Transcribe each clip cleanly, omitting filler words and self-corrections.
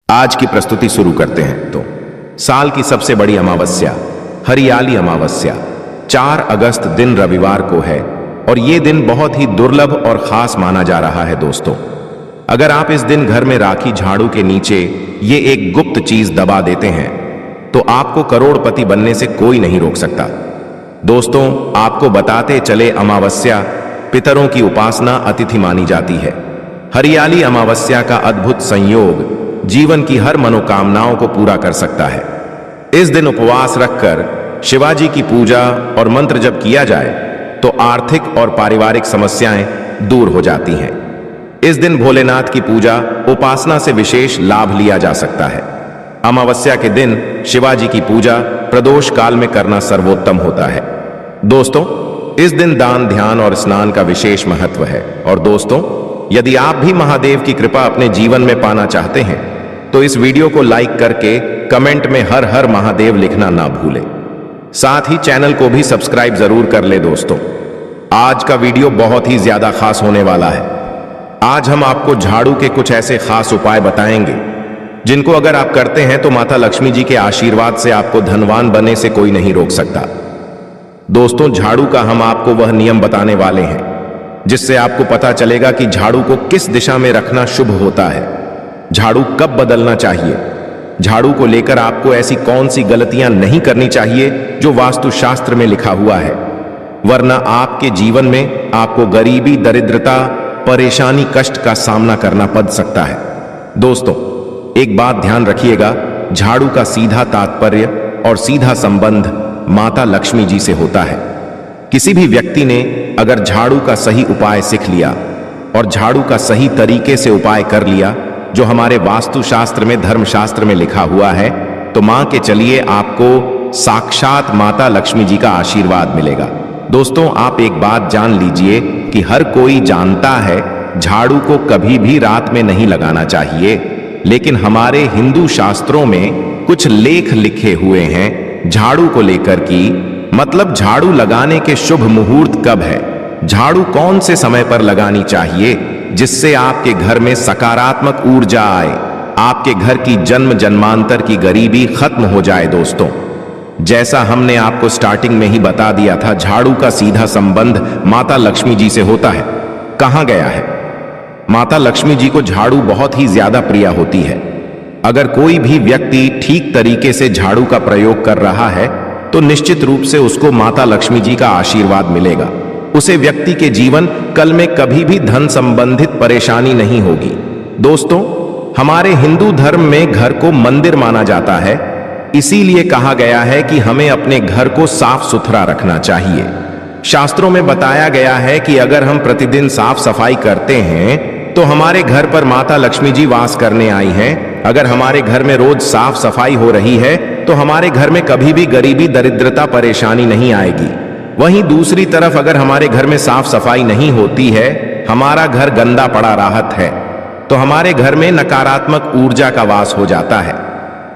आज की प्रस्तुति शुरू करते हैं। तो साल की सबसे बड़ी अमावस्या, हरियाली अमावस्या 4 अगस्त दिन रविवार को है और ये दिन बहुत ही दुर्लभ और खास माना जा रहा है। दोस्तों, अगर आप इस दिन घर में राखी झाड़ू के नीचे ये एक गुप्त चीज दबा देते हैं तो आपको करोड़पति बनने से कोई नहीं रोक सकता। दोस्तों, आपको बताते चले, अमावस्या पितरों की उपासना अतिथि मानी जाती है। हरियाली अमावस्या का अद्भुत संयोग जीवन की हर मनोकामनाओं को पूरा कर सकता है। इस दिन उपवास रखकर शिवाजी की पूजा और मंत्र जप किया जाए तो आर्थिक और पारिवारिक समस्याएं दूर हो जाती हैं। इस दिन भोलेनाथ की पूजा उपासना से विशेष लाभ लिया जा सकता है। अमावस्या के दिन शिवाजी की पूजा प्रदोष काल में करना सर्वोत्तम होता है। दोस्तों, इस दिन दान, ध्यान और स्नान का विशेष महत्व है। और दोस्तों, यदि आप भी महादेव की कृपा अपने जीवन में पाना चाहते हैं तो इस वीडियो को लाइक करके कमेंट में हर हर महादेव लिखना ना भूलें। साथ ही चैनल को भी सब्सक्राइब जरूर कर ले। दोस्तों, आज का वीडियो बहुत ही ज्यादा खास होने वाला है। आज हम आपको झाड़ू के कुछ ऐसे खास उपाय बताएंगे जिनको अगर आप करते हैं तो माता लक्ष्मी जी के आशीर्वाद से आपको धनवान बनने से कोई नहीं रोक सकता। दोस्तों, झाड़ू का हम आपको वह नियम बताने वाले हैं जिससे आपको पता चलेगा कि झाड़ू को किस दिशा में रखना शुभ होता है, झाड़ू कब बदलना चाहिए, झाड़ू को लेकर आपको ऐसी कौन सी गलतियां नहीं करनी चाहिए जो वास्तुशास्त्र में लिखा हुआ है, वरना आपके जीवन में आपको गरीबी, दरिद्रता, परेशानी, कष्ट का सामना करना पड़ सकता है। दोस्तों, एक बात ध्यान रखिएगा, झाड़ू का सीधा तात्पर्य और सीधा संबंध माता लक्ष्मी जी से होता है। किसी भी व्यक्ति ने अगर झाड़ू का सही उपाय सीख लिया और झाड़ू का सही तरीके से उपाय कर लिया जो हमारे वास्तुशास्त्र में, धर्मशास्त्र में लिखा हुआ है, तो मान के चलिए आपको साक्षात माता लक्ष्मी जी का आशीर्वाद मिलेगा। दोस्तों, आप एक बात जान लीजिए कि हर कोई जानता है झाड़ू को कभी भी रात में नहीं लगाना चाहिए, लेकिन हमारे हिंदू शास्त्रों में कुछ लेख लिखे हुए हैं झाड़ू को लेकर कि मतलब झाड़ू लगाने के शुभ मुहूर्त कब है, झाड़ू कौन से समय पर लगानी चाहिए जिससे आपके घर में सकारात्मक ऊर्जा आए, आपके घर की जन्म जन्मांतर की गरीबी खत्म हो जाए। दोस्तों, जैसा हमने आपको स्टार्टिंग में ही बता दिया था, झाड़ू का सीधा संबंध माता लक्ष्मी जी से होता है। कहां गया है? माता लक्ष्मी जी को झाड़ू बहुत ही ज्यादा प्रिय होती है। अगर कोई भी व्यक्ति ठीक तरीके से झाड़ू का प्रयोग कर रहा है तो निश्चित रूप से उसको माता लक्ष्मी जी का आशीर्वाद मिलेगा। उसे व्यक्ति के जीवन कल में कभी भी धन संबंधित परेशानी नहीं होगी। दोस्तों, हमारे हिंदू धर्म में घर को मंदिर माना जाता है, इसीलिए कहा गया है कि हमें अपने घर को साफ सुथरा रखना चाहिए। शास्त्रों में बताया गया है कि अगर हम प्रतिदिन साफ सफाई करते हैं तो हमारे घर पर माता लक्ष्मी जी वास करने आई हैं। अगर हमारे घर में रोज साफ सफाई हो रही है तो हमारे घर में कभी भी गरीबी, दरिद्रता, परेशानी नहीं आएगी। वहीं दूसरी तरफ अगर हमारे घर में साफ सफाई नहीं होती है, हमारा घर गंदा पड़ा रहता है, तो हमारे घर में नकारात्मक ऊर्जा का वास हो जाता है।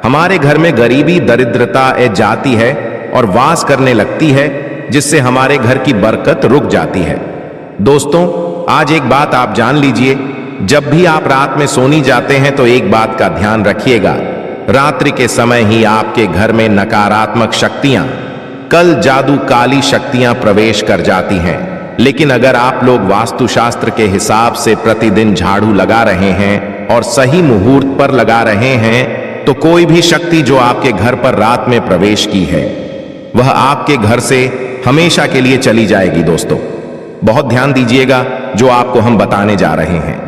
हमारे घर में गरीबी, दरिद्रता जाती है और वास करने लगती है, जिससे हमारे घर की बरकत रुक जाती है। दोस्तों, आज एक बात आप जान लीजिए, जब भी आप रात में सोने जाते हैं तो एक बात का ध्यान रखिएगा, रात्रि के समय ही आपके घर में नकारात्मक शक्तियां, कल जादू, काली शक्तियां प्रवेश कर जाती हैं। लेकिन अगर आप लोग वास्तुशास्त्र के हिसाब से प्रतिदिन झाड़ू लगा रहे हैं और सही मुहूर्त पर लगा रहे हैं तो कोई भी शक्ति जो आपके घर पर रात में प्रवेश की है वह आपके घर से हमेशा के लिए चली जाएगी। दोस्तों, बहुत ध्यान दीजिएगा जो आपको हम बताने जा रहे हैं।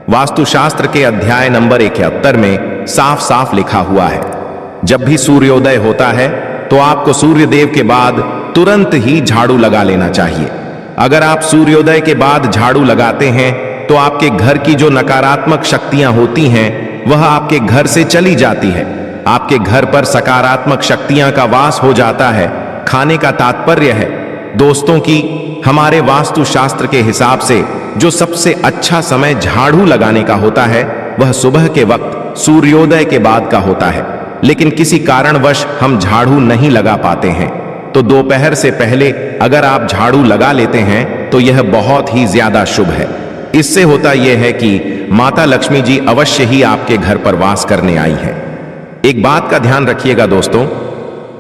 वास्तुशास्त्र के अध्याय नंबर 71 में साफ साफ लिखा हुआ है, जब भी सूर्योदय होता है तो आपको सूर्यदेव के बाद तुरंत ही झाड़ू लगा लेना चाहिए। अगर आप सूर्योदय के बाद झाड़ू लगाते हैं तो आपके घर की जो नकारात्मक शक्तियां होती हैं वह आपके घर से चली जाती है, आपके घर पर सकारात्मक शक्तियां का वास हो जाता है। खाने का तात्पर्य है दोस्तों कि हमारे वास्तुशास्त्र के हिसाब से जो सबसे अच्छा समय झाड़ू लगाने का होता है वह सुबह के वक्त सूर्योदय के बाद का होता है। लेकिन किसी कारणवश हम झाड़ू नहीं लगा पाते हैं तो दोपहर से पहले अगर आप झाड़ू लगा लेते हैं तो यह बहुत ही ज्यादा शुभ है। इससे होता यह है कि माता लक्ष्मी जी अवश्य ही आपके घर पर वास करने आई हैं। एक बात का ध्यान रखिएगा दोस्तों,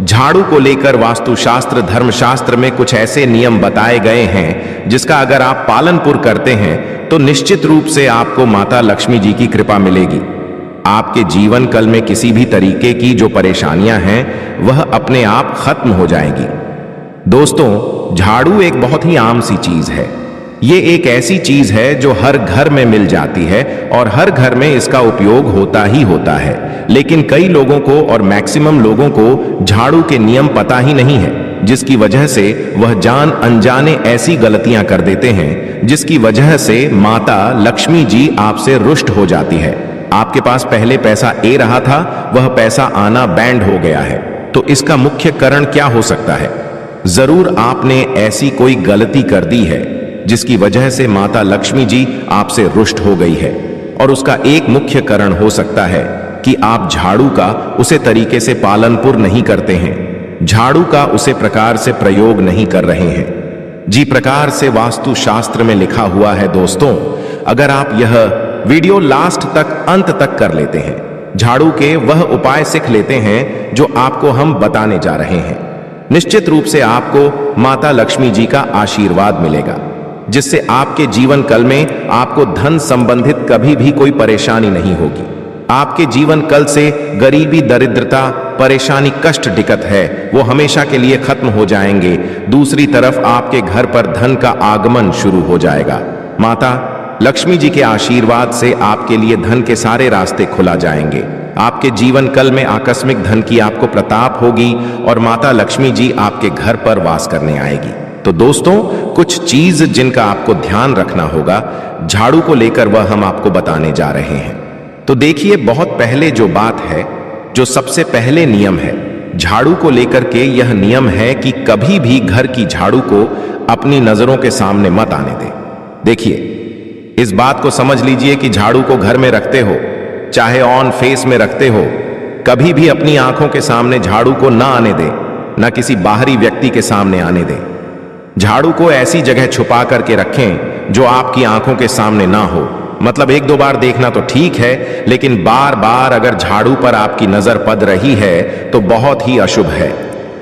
झाड़ू को लेकर वास्तुशास्त्र धर्मशास्त्र में कुछ ऐसे नियम बताए गए हैं जिसका अगर आप पालन पूर्ण करते हैं तो निश्चित रूप से आपको माता लक्ष्मी जी की कृपा मिलेगी। आपके जीवन काल में किसी भी तरीके की जो परेशानियां हैं वह अपने आप खत्म हो जाएगी। दोस्तों, झाड़ू एक बहुत ही आम सी चीज है। ये एक ऐसी चीज है जो हर घर में मिल जाती है और हर घर में इसका उपयोग होता ही होता है, लेकिन कई लोगों को और मैक्सिमम लोगों को झाड़ू के नियम पता ही नहीं है, जिसकी वजह से वह जान अनजाने ऐसी गलतियां कर देते हैं जिसकी वजह से माता लक्ष्मी जी आपसे रुष्ट हो जाती है। आपके पास पहले पैसा ए रहा था, वह पैसा आना बैंड हो गया है। तो इसका मुख्य कारण क्या हो सकता है? जरूर आपने ऐसी कोई गलती कर दी है जिसकी वजह से माता लक्ष्मी जी आपसे रुष्ट हो गई है, और उसका एक मुख्य कारण हो सकता है कि आप झाड़ू का उसे तरीके से पालन पूर्ण नहीं करते हैं, झाड़ू का उसे प्रकार से प्रयोग नहीं कर रहे हैं। जी प्रकार से वास्तु शास्त्र में लिखा हुआ है दोस्तों, अगर आप यह वीडियो लास्ट तक अंत तक कर लेते हैं, झाड़ू के वह उपाय सीख लेते हैं जो आपको हम बताने जा रहे हैं, निश्चित रूप से आपको माता लक्ष्मी जी का आशीर्वाद मिलेगा, जिससे आपके जीवन काल में आपको धन संबंधित कभी भी कोई परेशानी नहीं होगी। आपके जीवन काल से गरीबी, दरिद्रता, परेशानी, कष्ट, दिक्कत है वो हमेशा के लिए खत्म हो जाएंगे। दूसरी तरफ आपके घर पर धन का आगमन शुरू हो जाएगा। माता लक्ष्मी जी के आशीर्वाद से आपके लिए धन के सारे रास्ते खुला जाएंगे। आपके जीवन काल में आकस्मिक धन की आपको प्रताप होगी और माता लक्ष्मी जी आपके घर पर वास करने आएगी। तो दोस्तों, कुछ चीज जिनका आपको ध्यान रखना होगा झाड़ू को लेकर वह हम आपको बताने जा रहे हैं। तो देखिए, बहुत पहले जो बात है, जो सबसे पहले नियम है झाड़ू को लेकर के, यह नियम है कि कभी भी घर की झाड़ू को अपनी नजरों के सामने मत आने दें। देखिए, इस बात को समझ लीजिए कि झाड़ू को घर में रखते हो, चाहे ऑन फेस में रखते हो, कभी भी अपनी आंखों के सामने झाड़ू को ना आने दें, ना किसी बाहरी व्यक्ति के सामने आने दें। झाड़ू को ऐसी जगह छुपा करके रखें जो आपकी आंखों के सामने ना हो। मतलब एक दो बार देखना तो ठीक है, लेकिन बार बार अगर झाड़ू पर आपकी नजर पड़ रही है तो बहुत ही अशुभ है।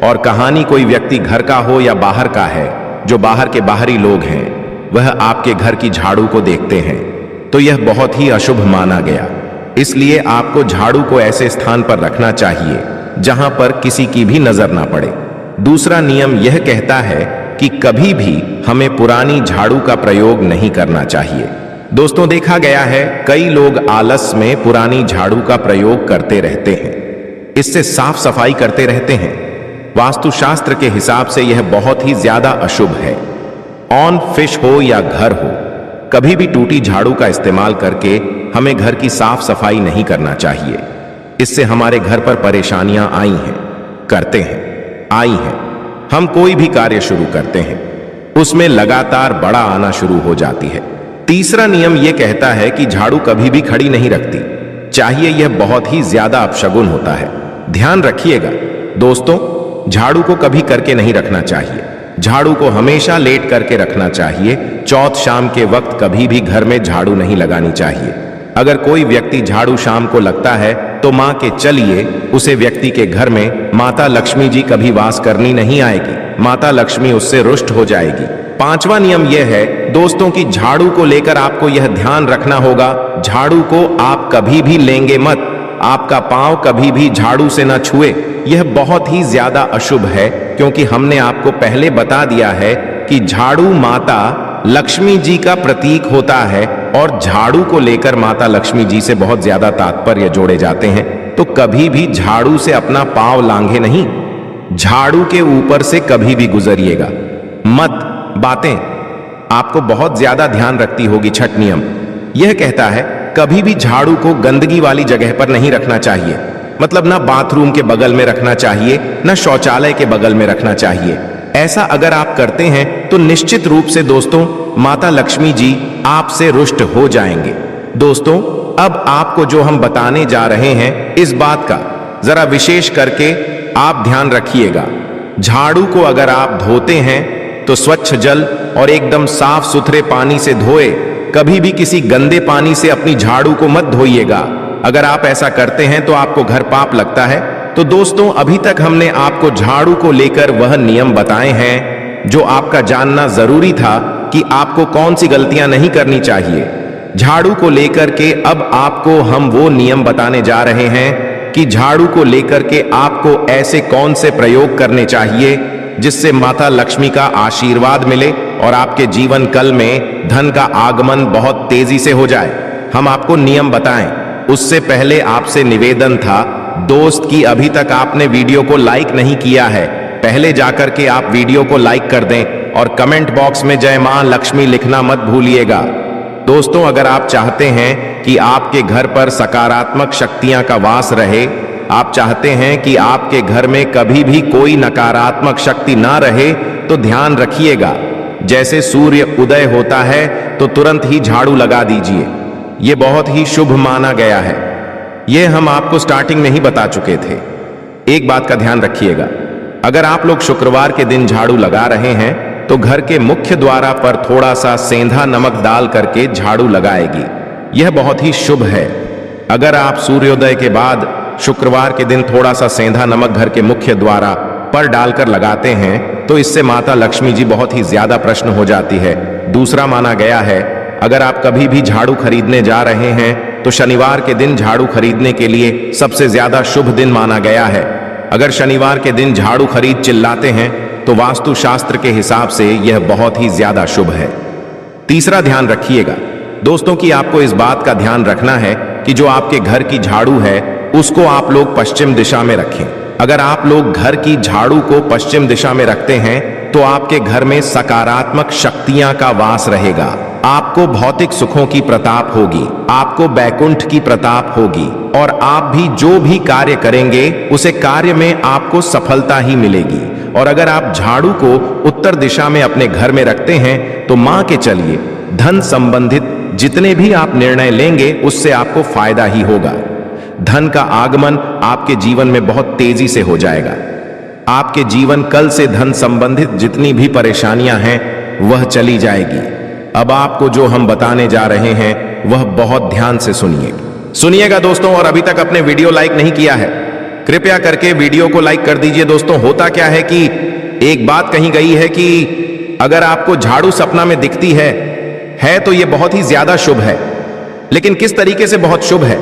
और कहानी कोई व्यक्ति घर का हो या बाहर का है, जो बाहर के बाहरी लोग हैं वह आपके घर की झाड़ू को देखते हैं, तो यह बहुत ही अशुभ माना गया। इसलिए आपको झाड़ू को ऐसे स्थान पर रखना चाहिए जहां पर किसी की भी नजर ना पड़े। दूसरा नियम यह कहता है कि कभी भी हमें पुरानी झाड़ू का प्रयोग नहीं करना चाहिए। दोस्तों, देखा गया है कई लोग आलस में पुरानी झाड़ू का प्रयोग करते रहते हैं, इससे साफ सफाई करते रहते हैं। वास्तुशास्त्र के हिसाब से यह बहुत ही ज्यादा अशुभ है। ऑन फिश हो या घर हो, कभी भी टूटी झाड़ू का इस्तेमाल करके हमें घर की साफ सफाई नहीं करना चाहिए। इससे हमारे घर पर परेशानियां आई हैं, करते हैं, आई हैं। हम कोई भी कार्य शुरू करते हैं, उसमें लगातार बड़ा आना शुरू हो जाती है। तीसरा नियम यह कहता है कि झाड़ू कभी भी खड़ी नहीं रखती चाहिए, यह बहुत ही ज्यादा अपशगुन होता है। ध्यान रखिएगा दोस्तों, झाड़ू को कभी करके नहीं रखना चाहिए, झाड़ू को हमेशा लेट करके रखना चाहिए। चौथ शाम के वक्त कभी भी घर में झाड़ू नहीं लगानी चाहिए। अगर कोई व्यक्ति झाड़ू शाम को लगता है तो मां के चलिए, उसे व्यक्ति के घर में माता लक्ष्मी जी कभी वास करनी नहीं आएगी, माता लक्ष्मी उससे रुष्ट हो जाएगी। पांचवा नियम यह है दोस्तों कि झाड़ू को लेकर आपको यह ध्यान रखना होगा, झाड़ू को आप कभी भी लेंगे मत, आपका पांव कभी भी झाड़ू से न छुए। यह बहुत ही ज्यादा अशुभ है, क्योंकि हमने आपको पहले बता दिया है कि झाड़ू माता लक्ष्मी जी का प्रतीक होता है और झाड़ू को लेकर माता लक्ष्मी जी से बहुत ज्यादा तात्पर्य जोड़े जाते हैं। तो कभी भी झाड़ू से अपना पांव लांघे नहीं, झाड़ू के ऊपर से कभी भी गुजरिएगा मत। बातें आपको बहुत ज्यादा ध्यान रखती होगी। छठ नियम यह कहता है कभी भी झाड़ू को गंदगी वाली जगह पर नहीं रखना चाहिए, मतलब ना बाथरूम के बगल में रखना चाहिए, ना शौचालय के बगल में रखना चाहिए। ऐसा अगर आप करते हैं तो निश्चित रूप से दोस्तों माता लक्ष्मी जी आपसे रुष्ट हो जाएंगे। दोस्तों, अब आपको जो हम बताने जा रहे हैं इस बात का जरा विशेष करके आप ध्यान रखिएगा। झाड़ू को अगर आप धोते हैं तो स्वच्छ जल और एकदम साफ सुथरे पानी से धोए, कभी भी किसी गंदे पानी से अपनी झाड़ू को मत धोइएगा। अगर आप ऐसा करते हैं तो आपको घर पाप लगता है। तो दोस्तों, अभी तक हमने आपको झाड़ू को लेकर वह नियम बताए हैं जो आपका जानना जरूरी था कि आपको कौन सी गलतियां नहीं करनी चाहिए। झाड़ू को लेकर के अब आपको हम वो नियम बताने जा रहे हैं कि झाड़ू को लेकर के आपको ऐसे कौन से प्रयोग करने चाहिए जिससे माता लक्ष्मी का आशीर्वाद मिले और आपके जीवन कल में धन का आगमन बहुत तेजी से हो जाए। हम आपको नियम बताएं उससे पहले आपसे निवेदन था दोस्त कि अभी तक आपने वीडियो को लाइक नहीं किया है, पहले जाकर के आप वीडियो को लाइक कर दें और कमेंट बॉक्स में जय मां लक्ष्मी लिखना मत भूलिएगा। दोस्तों, अगर आप चाहते हैं कि आपके घर पर सकारात्मक शक्तियां का वास रहे, आप चाहते हैं कि आपके घर में कभी भी कोई नकारात्मक शक्ति ना रहे, तो ध्यान रखिएगा, जैसे सूर्य उदय होता है तो तुरंत ही झाड़ू लगा दीजिए। यह बहुत ही शुभ माना गया है। यह हम आपको स्टार्टिंग में ही बता चुके थे। एक बात का ध्यान रखिएगा, अगर आप लोग शुक्रवार के दिन झाड़ू लगा रहे हैं तो घर के मुख्य द्वार पर थोड़ा सा सेंधा नमक डाल करके झाड़ू लगाएगी। यह बहुत ही शुभ है। अगर आप सूर्योदय के बाद शुक्रवार के दिन थोड़ा सा सेंधा नमक घर के मुख्य द्वार पर डालकर लगाते हैं तो इससे माता लक्ष्मी जी बहुत ही ज्यादा प्रसन्न हो जाती है। दूसरा माना गया है, अगर आप कभी भी झाड़ू खरीदने जा रहे हैं तो शनिवार के दिन झाड़ू खरीदने के लिए सबसे ज्यादा शुभ दिन माना गया है। अगर शनिवार के दिन झाड़ू खरीद चिल्लाते हैं तो वास्तु शास्त्र के हिसाब से यह बहुत ही ज्यादा शुभ है। तीसरा ध्यान रखिएगा दोस्तों कि आपको इस बात का ध्यान रखना है कि जो आपके घर की झाड़ू है उसको आप लोग पश्चिम दिशा में रखें। अगर आप लोग घर की झाड़ू को पश्चिम दिशा में रखते हैं तो आपके घर में सकारात्मक शक्तियां का वास रहेगा। आपको भौतिक सुखों की प्रताप होगी, आपको बैकुंठ की प्रताप होगी और आप भी जो भी कार्य करेंगे उसे कार्य में आपको सफलता ही मिलेगी। और अगर आप झाड़ू को उत्तर दिशा में अपने घर में रखते हैं तो मान के चलिए धन संबंधित जितने भी आप निर्णय लेंगे उससे आपको फायदा ही होगा। धन का आगमन आपके जीवन में बहुत तेजी से हो जाएगा। आपके जीवन कल से धन संबंधित जितनी भी परेशानियां हैं वह चली जाएगी। अब आपको जो हम बताने जा रहे हैं वह बहुत ध्यान से सुनिएगा दोस्तों। और अभी तक अपने वीडियो लाइक नहीं किया है, कृपया करके वीडियो को लाइक कर दीजिए। दोस्तों, होता क्या है कि एक बात कही गई है कि अगर आपको झाड़ू सपना में दिखती है तो यह बहुत ही ज्यादा शुभ है। लेकिन किस तरीके से बहुत शुभ है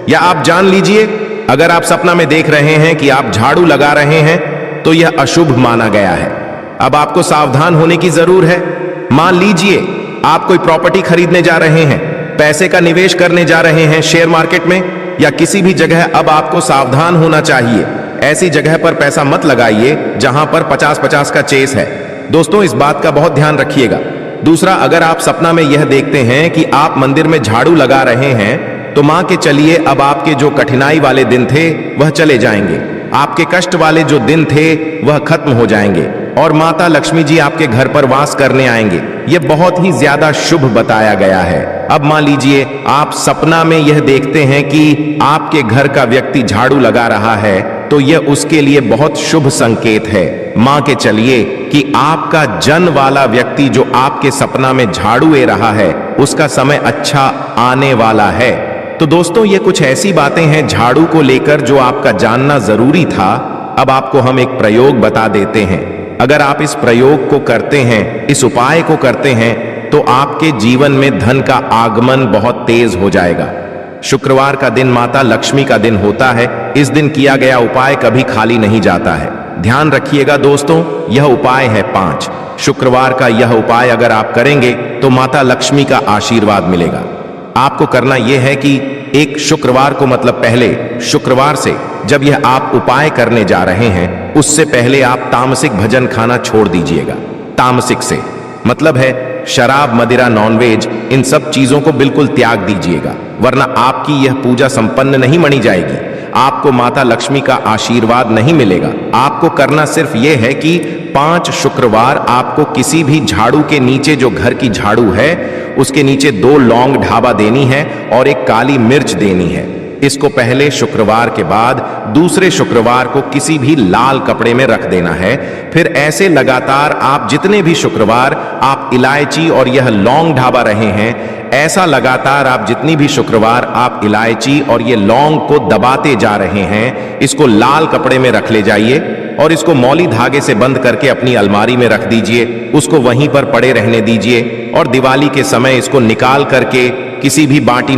या आप जान लीजिए। अगर आप सपना में देख रहे हैं कि आप झाड़ू लगा रहे हैं तो यह अशुभ माना गया है। अब आपको सावधान होने की जरूर है। मान लीजिए आप कोई प्रॉपर्टी खरीदने जा रहे हैं, पैसे का निवेश करने जा रहे हैं शेयर मार्केट में या किसी भी जगह, अब आपको सावधान होना चाहिए। ऐसी जगह पर पैसा मत लगाइए जहां पर 50-50 का चेस है। दोस्तों, इस बात का बहुत ध्यान रखिएगा। दूसरा, अगर आप सपना में यह देखते हैं कि आप मंदिर में झाड़ू लगा रहे हैं तो मान के चलिए अब आपके जो कठिनाई वाले दिन थे वह चले जाएंगे, आपके कष्ट वाले जो दिन थे वह खत्म हो जाएंगे और माता लक्ष्मी जी आपके घर पर वास करने आएंगे। यह बहुत ही ज्यादा शुभ बताया गया है। अब मान लीजिए आप सपना में यह देखते हैं कि आपके घर का व्यक्ति झाड़ू लगा रहा है तो यह उसके लिए बहुत शुभ संकेत है। मान के चलिए कि आपका जन वाला व्यक्ति जो आपके सपना में झाड़ू ले रहा है उसका समय अच्छा आने वाला है। तो दोस्तों, ये कुछ ऐसी बातें हैं झाड़ू को लेकर जो आपका जानना जरूरी था। अब आपको हम एक प्रयोग बता देते हैं। अगर आप इस प्रयोग को करते हैं, इस उपाय को करते हैं तो आपके जीवन में धन का आगमन बहुत तेज हो जाएगा। शुक्रवार का दिन माता लक्ष्मी का दिन होता है। इस दिन किया गया उपाय कभी खाली नहीं जाता है। ध्यान रखिएगा दोस्तों, यह उपाय है 5। शुक्रवार का यह उपाय अगर आप करेंगे तो माता लक्ष्मी का आशीर्वाद मिलेगा। आपको करना यह है कि एक शुक्रवार को, मतलब पहले शुक्रवार से जब यह आप उपाय करने जा रहे हैं उससे पहले आप तामसिक भोजन खाना छोड़ दीजिएगा। तामसिक से मतलब है शराब, मदिरा, नॉनवेज, इन सब चीजों को बिल्कुल त्याग दीजिएगा, वरना आपकी यह पूजा संपन्न नहीं मानी जाएगी। आपको माता लक्ष्मी का आशीर्वाद नहीं मिलेगा। आपको करना सिर्फ यह है कि 5 शुक्रवार आपको किसी भी झाड़ू के नीचे, जो घर की झाड़ू है उसके नीचे 2 लौंग ढाबा देनी है और एक काली मिर्च देनी है। इसको पहले शुक्रवार के बाद दूसरे शुक्रवार को किसी भी लाल कपड़े में रख देना है। फिर ऐसे लगातार आप जितने भी शुक्रवार आप इलायची और यह लौंग ढाबा रहे हैं, ऐसा लगातार आप जितनी भी शुक्रवार आप इलायची और ये लौंग को दबाते जा रहे हैं, इसको लाल कपड़े में रख ले जाइए और इसको मौली धागे से बंद करके अपनी अलमारी में रख दीजिए। उसको वहीं पर पड़े रहने दीजिए और दिवाली के समय इसको निकाल करके किसी भी बाटी